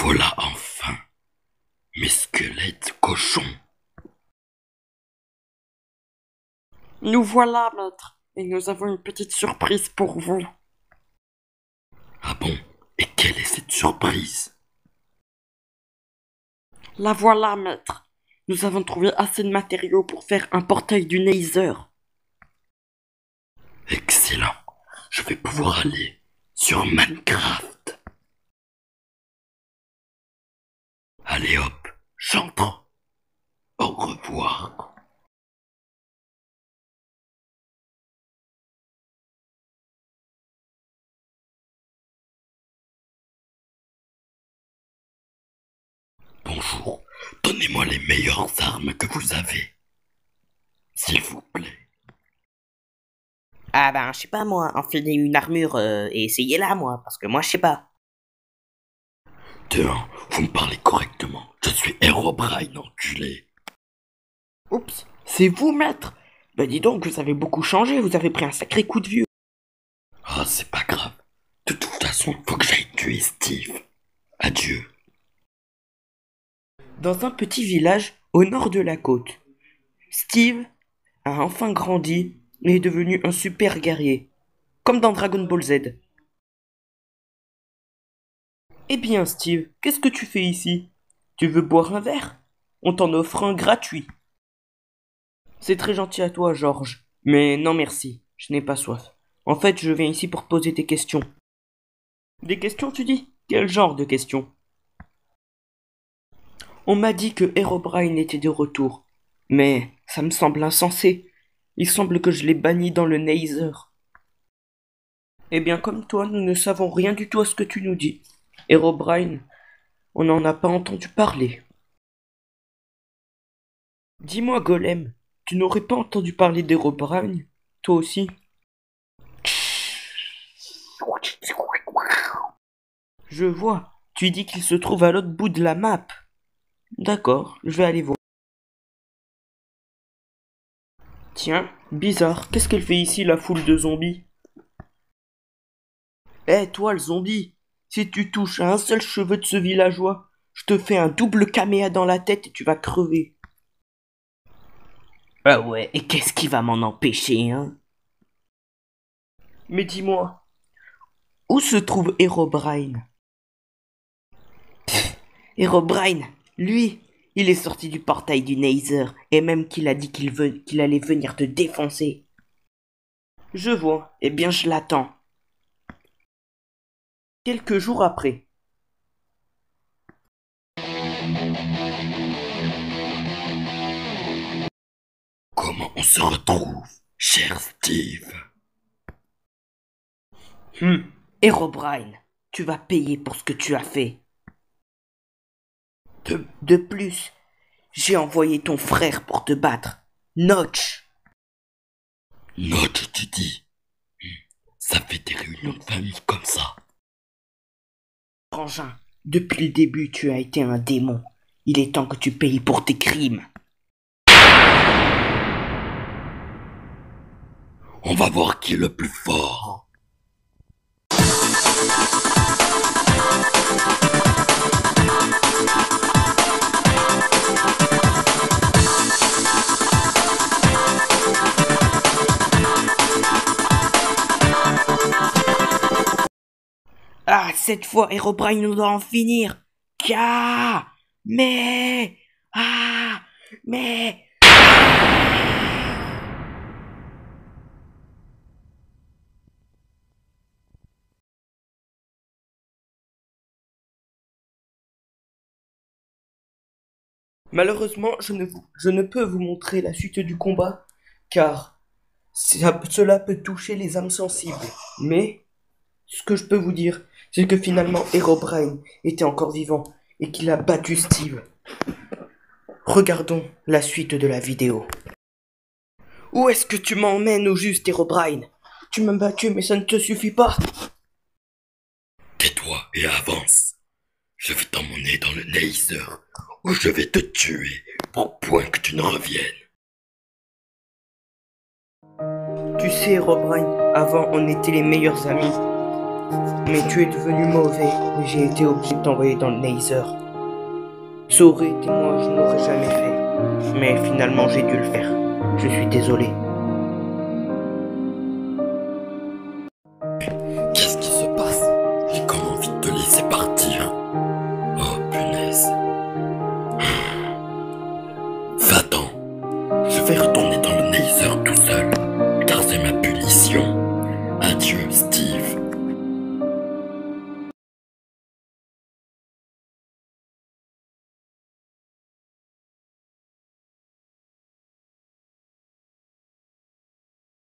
voilà enfin, mes squelettes cochons. Nous voilà, maître, et nous avons une petite surprise pour vous. Ah bon? Et quelle est cette surprise? La voilà, maître. Nous avons trouvé assez de matériaux pour faire un portail du Nether. Excellent. Je vais pouvoir aller sur Minecraft. Allez hop, j'entre. Au revoir. Bonjour, donnez-moi les meilleures armes que vous avez. S'il vous plaît. Ah ben, je sais pas moi, enfilez une armure et essayez-la moi, parce que moi je sais pas. De un, vous me parlez correctement. Je suis Herobrine, enculé. Oups, c'est vous, maître? Ben dis donc, vous avez beaucoup changé, vous avez pris un sacré coup de vieux. Ah, c'est pas grave. De toute façon, faut que j'aille tuer Steve. Adieu. Dans un petit village au nord de la côte, Steve a enfin grandi et est devenu un super guerrier, comme dans Dragon Ball Z. Eh bien, Steve, qu'est-ce que tu fais ici? Tu veux boire un verre? On t'en offre un gratuit. C'est très gentil à toi, Georges, mais non merci, je n'ai pas soif. En fait, je viens ici pour te poser des questions. Des questions, tu dis? Quel genre de questions? On m'a dit que Herobrine était de retour, mais ça me semble insensé. Il semble que je l'ai banni dans le Nether. Eh bien, comme toi, nous ne savons rien du tout à ce que tu nous dis. Herobrine, on n'en a pas entendu parler. Dis-moi, Golem, tu n'aurais pas entendu parler d'Herobrine, toi aussi? Je vois, tu dis qu'il se trouve à l'autre bout de la map. D'accord, je vais aller voir. Tiens, bizarre, qu'est-ce qu'elle fait ici, la foule de zombies? Eh, toi, le zombie, si tu touches à un seul cheveu de ce villageois, je te fais un double caméa dans la tête et tu vas crever. Ah ouais, et qu'est-ce qui va m'en empêcher, hein? Mais dis-moi, où se trouve Herobrine? Herobrine, lui, il est sorti du portail du Nether, et même qu'il a dit qu'il allait venir te défoncer. Je vois, eh bien je l'attends. Quelques jours après. Comment on se retrouve, cher Steve? Herobrine, tu vas payer pour ce que tu as fait. De plus, j'ai envoyé ton frère pour te battre, Notch. Note, tu dis. Ça fait des réunions de famille comme ça. Frangin, depuis le début, tu as été un démon. Il est temps que tu payes pour tes crimes. On va voir qui est le plus fort. Ah, cette fois, Herobrine nous doit en finir. Tia, mais... Ah, mais... Malheureusement, je ne peux vous montrer la suite du combat, car cela peut toucher les âmes sensibles. Mais, ce que je peux vous dire, c'est que finalement Herobrine était encore vivant et qu'il a battu Steve. Regardons la suite de la vidéo. Où est-ce que tu m'emmènes au juste, Herobrine? Tu m'as battu, mais ça ne te suffit pas. Tais-toi et avance. Je vais t'emmener dans le Nether, où je vais te tuer pour point que tu ne reviennes. Tu sais, Herobrine, avant on était les meilleurs amis. Mais tu es devenu mauvais et j'ai été obligé de t'envoyer dans le Nether. Ça aurait été moi, je ne l'aurais jamais fait. Mais finalement, j'ai dû le faire. Je suis désolé.